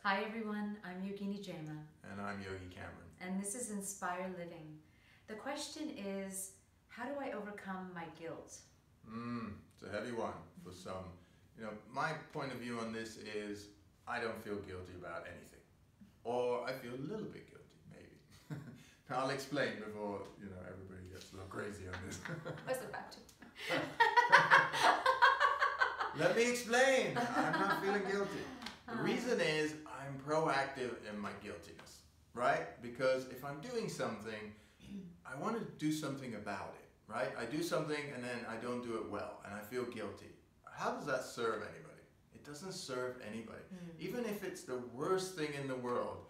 Hi everyone, I'm Yogi. And I'm Yogi Cameron. And this is Inspire Living. The question is, how do I overcome my guilt? It's a heavy one for some. My point of view on this is I don't feel guilty about anything. Or I feel a little bit guilty, maybe. Now I'll explain before, everybody gets a little crazy on this. I was about to. Let me explain. I'm not feeling guilty. The reason is I'm proactive in my guiltiness, right? Because if I'm doing something, I want to do something about it, right? I do something and then I don't do it well and I feel guilty. How does that serve anybody? It doesn't serve anybody. Even if it's the worst thing in the world,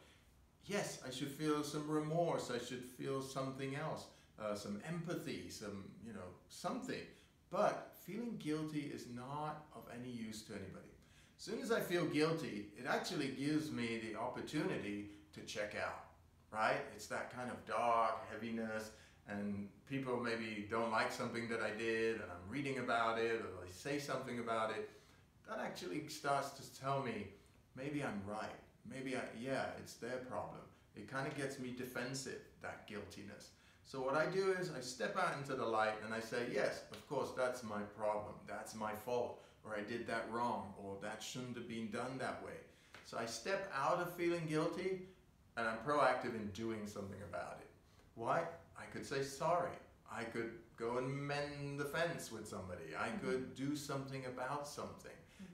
yes, I should feel some remorse. I should feel something else, some empathy, something. But feeling guilty is not of any use to anybody. As soon as I feel guilty, it actually gives me the opportunity to check out, right? It's that kind of dark heaviness, and people maybe don't like something that I did, and I'm reading about it, or they say something about it. That actually starts to tell me, maybe I'm right. Maybe it's their problem. It kind of gets me defensive, that guiltiness. So what I do is I step out into the light and I say, yes, of course, that's my problem. That's my fault. Or I did that wrong. Or that shouldn't have been done that way. So I step out of feeling guilty and I'm proactive in doing something about it. Why? I could say sorry. I could go and mend the fence with somebody. I could do something about something.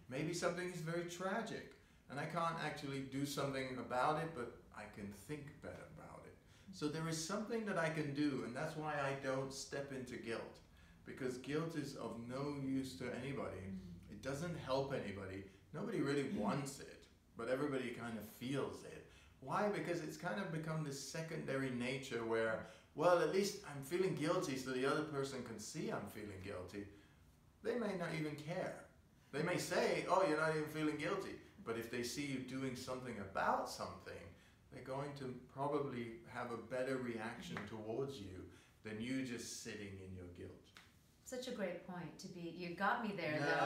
Maybe something is very tragic and I can't actually do something about it, but I can think better about it. So there is something that I can do, and that's why I don't step into guilt. Because guilt is of no use to anybody. It doesn't help anybody. Nobody really wants it, but everybody kind of feels it. Why? Because it's kind of become this secondary nature where, well, at least I'm feeling guilty so the other person can see I'm feeling guilty. They may not even care. They may say, oh, you're not even feeling guilty. But if they see you doing something about something, they're going to probably have a better reaction towards you than you just sitting in your guilt. Such a great point to be. You got me there, though.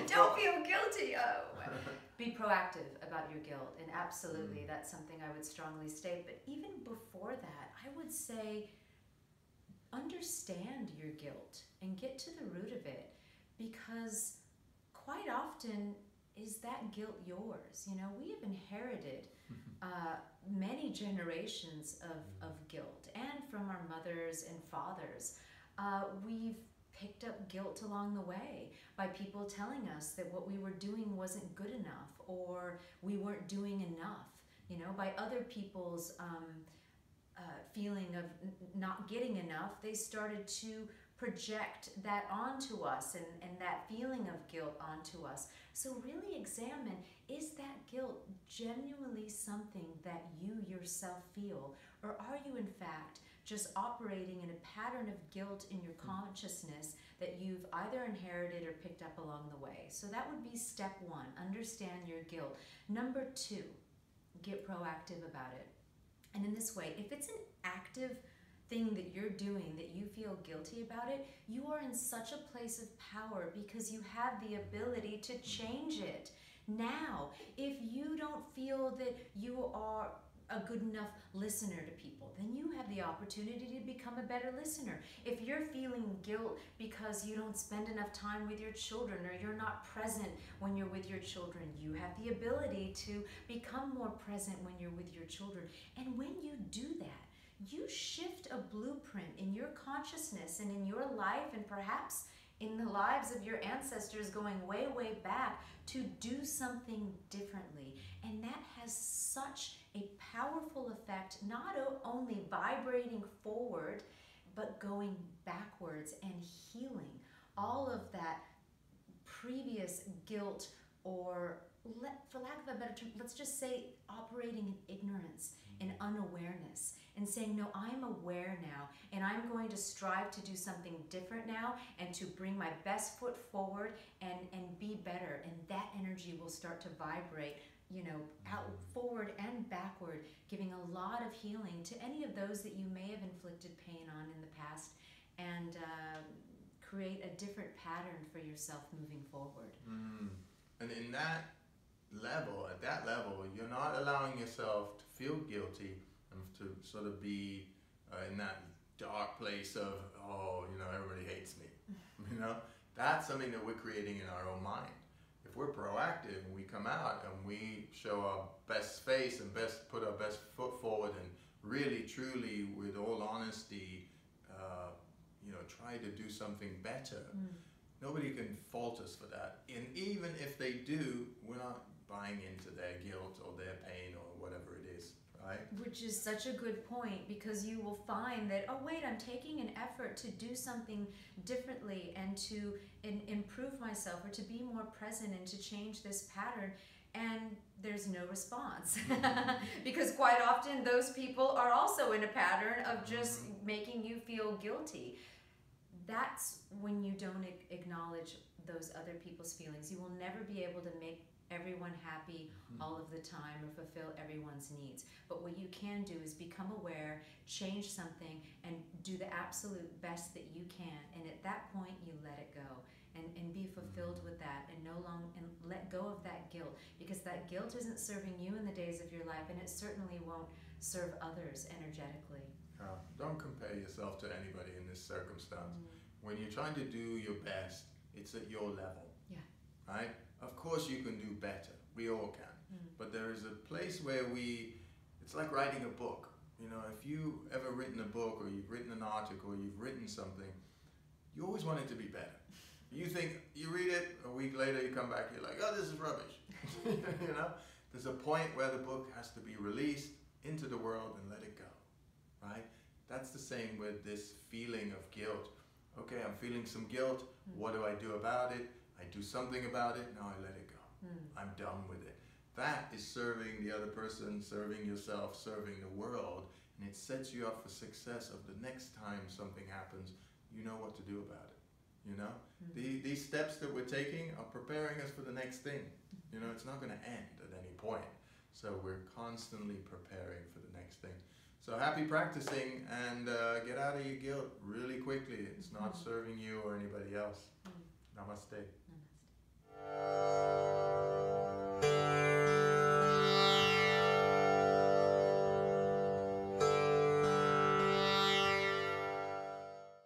Don't feel guilty. Oh. Be proactive about your guilt, and absolutely, that's something I would strongly state. But even before that, I would say understand your guilt and get to the root of it, because quite often is that guilt yours? We have inherited many generations of guilt, and from our mothers and fathers. We've picked up guilt along the way by people telling us that what we were doing wasn't good enough, or we weren't doing enough. By other people's feeling of not getting enough, they started to project that onto us, and that feeling of guilt onto us. So really examine, is that guilt genuinely something that you yourself feel, or are you in fact just operating in a pattern of guilt in your consciousness that you've either inherited or picked up along the way? So that would be step one, understand your guilt. Number two, get proactive about it. And in this way, if it's an active thing that you're doing that you feel guilty about it, you are in such a place of power because you have the ability to change it. Now, if you don't feel that you are a good enough listener to people, then you have the opportunity to become a better listener. If you're feeling guilt because you don't spend enough time with your children, or you're not present when you're with your children, you have the ability to become more present when you're with your children. And when you do that, you shift a blueprint in your consciousness and in your life, and perhaps in the lives of your ancestors going way, way back, to do something differently. And that has such a powerful effect, not only vibrating forward, but going backwards and healing all of that previous guilt, or for lack of a better term, let's just say operating in ignorance and unawareness, and saying, no, I'm aware now, and I'm going to strive to do something different now, and to bring my best foot forward and be better. And that energy will start to vibrate, out forward and backward, giving a lot of healing to any of those that you may have inflicted pain on in the past, and create a different pattern for yourself moving forward. And in that level, at that level, you're not allowing yourself to feel guilty and to sort of be in that dark place of, oh, you know, everybody hates me. You know, that's something that we're creating in our own mind. If we're proactive and we come out and we show our best face and put our best foot forward and really, truly, with all honesty, you know, try to do something better, nobody can fault us for that. And even if they do, we're not buying into their guilt or their pain or whatever it is, right? Which is such a good point, because you will find that, oh wait, I'm taking an effort to do something differently and to improve myself, or to be more present and to change this pattern, and there's no response. Because quite often those people are also in a pattern of just making you feel guilty. That's when you don't acknowledge those other people's feelings. You will never be able to make everyone happy all of the time or fulfill everyone's needs. But what you can do is become aware, change something, and do the absolute best that you can. And at that point, you let it go and be fulfilled with that, and let go of that guilt, because that guilt isn't serving you in the days of your life, and it certainly won't serve others energetically. Don't compare yourself to anybody in this circumstance. When you're trying to do your best, it's at your level. Yeah. Right? Of course you can do better. We all can. But there is a place where it's like writing a book. You know, if you've ever written a book, or you've written an article, or you've written something, you always want it to be better. You think, you read it, a week later you come back, you're like, oh, this is rubbish. You know? There's a point where the book has to be released into the world and let it go. Right? That's the same with this feeling of guilt. Okay, I'm feeling some guilt. What do I do about it? I do something about it. Now I let it go. I'm done with it. That is serving the other person, serving yourself, serving the world, and it sets you up for success of the next time something happens. You know what to do about it. You know, these steps that we're taking are preparing us for the next thing. You know, it's not going to end at any point. So we're constantly preparing for the next thing. So happy practicing, and get out of your guilt really quickly. It's not serving you or anybody else. Namaste. Namaste.